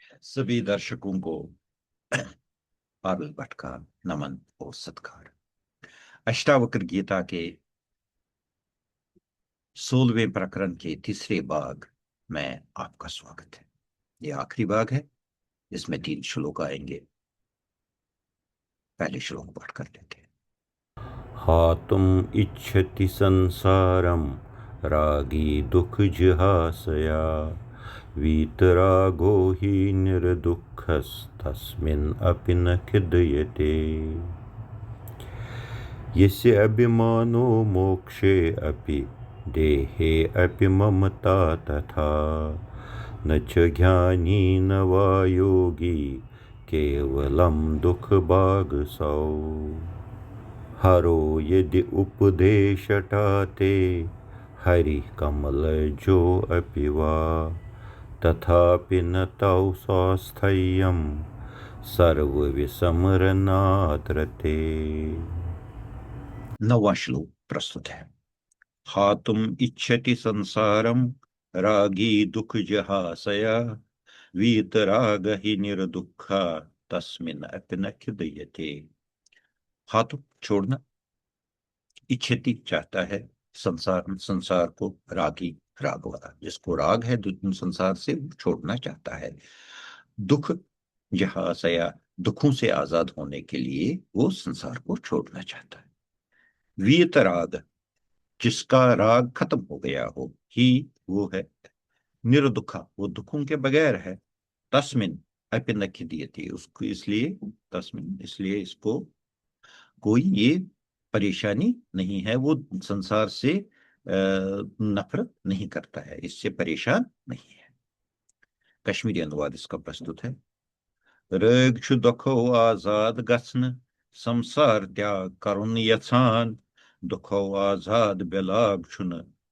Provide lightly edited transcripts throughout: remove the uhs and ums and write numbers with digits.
सभी दर्शकों को पारुल भट्ट का नमन और सत्कार। अष्टावक्र गीता के 16वें प्रकरण के तीसरे भाग में आपका स्वागत है। ये आखिरी भाग है। इसमें 3 श्लोक आएंगे। पहले श्लोक पाठ कर लेते हैं। हातुम् इच्छति संसारं रागी दुःखजिहासया वीतरागो हि निर्दुःखस्तस्मिन् अपि न खिद्यते। यस्य अभिमानो मोक्षे अपि देहे अपि ममता तथा न च ज्ञानी न वा योगी केवलं दुःखभाग्सौ। हरो यदि उपदेशटाते हरि कमलजो अपि वा तथापि न तौ स्वास्थ्यं सर्वविस्मरणाद्रते। 9वां श्लोक प्रस्तुत है। हातुम इच्छति संसारम रागी दुख जहासया वीतराग ही निर्दुखा तस्मिन् अपि न खिद्यते। हातुम छोड़ना, इच्छति चाहता है, संसार संसार को, रागी राग वाला, जिसको राग है संसार से, वो छोड़ना चाहता है। दुख जहासया, दुखों से आजाद होने के लिए वो संसार को छोड़ना चाहता है। वीतराग, जिसका राग खत्म हो गया हो, ही वो है। निर्दुखा, वो दुखों के बगैर है। तस्मिन अपि न खिद्यते, उसको इसलिए, तस्मिन इसलिए इसको कोई ये परेशानी नहीं है। वो संसार से नफरत नहीं करता है, इससे परेशान नहीं है। कश्मीरी अनुवाद इसका प्रस्तुत है। रग छु दुखो आजाद गसन संसार त्याग करुन यछान दुखो आजाद बेलाग छुन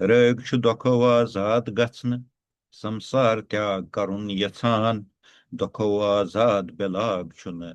रग छु दुखो आजाद गसन संसार त्याग करुन यछान दुखो आजाद बेलाग छुन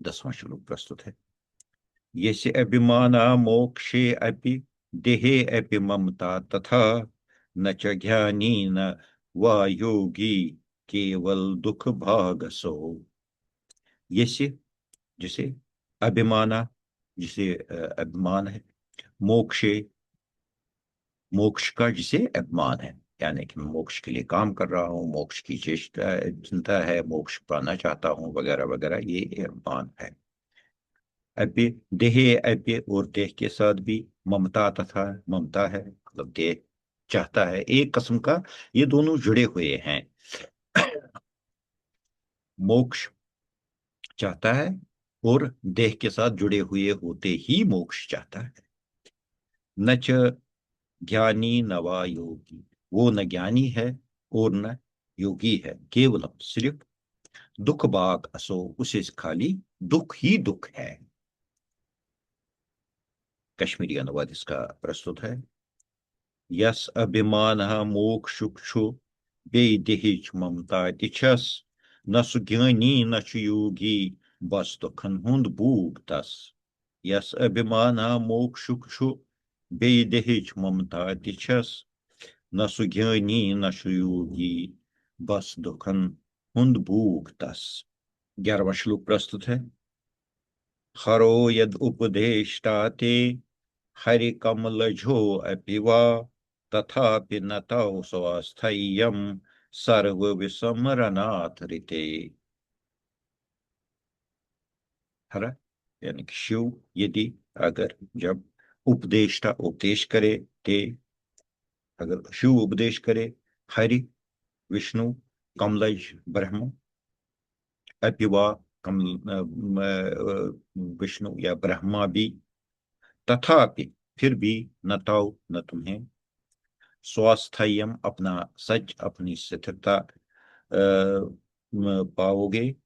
10वां श्लोक प्रस्तुत है। यस्य अभिमाना मोक्षे अपि देहे अपि ममता तथा न च ज्ञानी न वा योगी केवल दुख भागसो। यस्य, जिसे, अभिमाना, जिसे अभिमान है, मोक्षे, मोक्ष का जिसे अभिमान है, यानी कि मैं मोक्ष के लिए काम कर रहा हूँ, मोक्ष की चेष्टा चिंता है, मोक्ष पाना चाहता हूँ, वगैरह वगैरह, ये अभिमान है। अपि देहे अपि, और देह के साथ भी ममता, तथा ममता है, मतलब देह चाहता है, एक किस्म का ये दोनों जुड़े हुए हैं। मोक्ष चाहता है और देह के साथ जुड़े हुए होते ही मोक्ष चाहता है। न च ज्ञानी न वा योगी, वो न ज्ञानी है और न योगी है, केवलम सिर्फ दुख बाग असो, उसे खाली दुख ही दुख है। कश्मीरी अनुवाद इसका प्रस्तुत है। यस अभिमान मोक्षुक्षु बेदेहिच ममता तिछस न सुज्ञानी न योगी बस दुखन हुंद भूग तस। यस अभिमान मोक्षुक्षु बेदेहिच ममता तिछस न सुज्ञानी न योगी बस दुखन हुंद भूग तस। 11वां श्लोक प्रस्तुत है। हरो यद उपदेष्टाते हरि कमलझो अपि वा तथापि न तौ स्वास्थ्यं सर्व विस्मरणात् ऋते। हर, यानी कि शिव यदि, अगर, जब, उपदेष्टा उपदेश करे, ते, अगर शिव उपदेश करे, हरि विष्णु, कमलज ब्रह्म, अपि वा विष्णु या ब्रह्मा भी, तथापि फिर भी, न तौ न तुम्हें, स्वास्थ्यम अपना सच, अपनी स्थिरता पाओगे,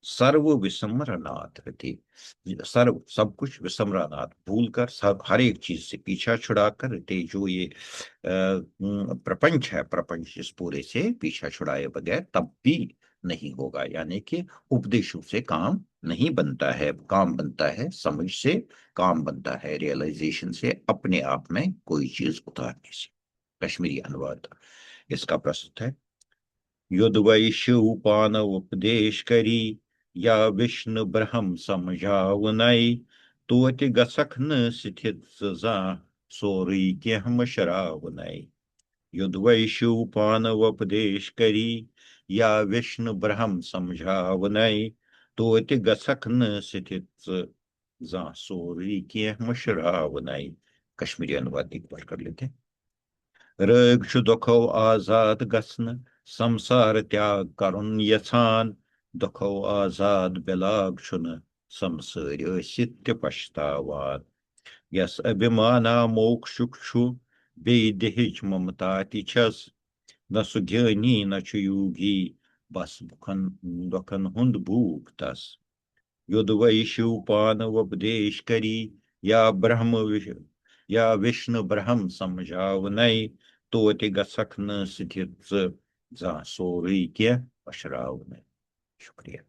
सर्व विस्मरणात् रति, सर्व सब कुछ, विस्मरणात् भूल कर, सब हर एक चीज से पीछा छुड़ाकर, रति जो ये प्रपंच है, प्रपंच इस पूरे से पीछा छुड़ाए बगैर तब भी नहीं होगा, यानी कि उपदेशों से काम नहीं बनता है, काम बनता है समझ से, काम बनता है रियलाइजेशन से, अपने आप में कोई चीज उतारने से। कश्मीरी अनुवाद इसका प्रस्तुत है। युद्ध वैश्युपान उपदेश करी, या विष्णु ब्रह्म समझावनाई, तोति गसख न स्थित जा, सोरी के हम शरावनाई। युद्ध वैश्युपान उपदेश करी, या विष्णु ब्रह्म समझावनाई, तोति गसख न स्थित जा, सोरी के हम शरावनाई। कश्मीरी अनुवाद एक बार कर लेते हैं। रग छु दुखो आजाद गसन, संसार त्याग करुन यछान, दुखो आजाद बिलाग छुन, संसार सित्य पछतावान। यस अभिमाना मोक्षुक छु, बेय देहिच ममता ति छस, न सु ज्ञानी न छु योगी, बस बुखन दुखन हुंद भूख तस। युद्ध वैश्युपान उपदेश करी, या या विष्णु ब्रह्म समझावनई, तोति गसख न स्थित जा, सोरी के अशरावनई। शुक्रिया।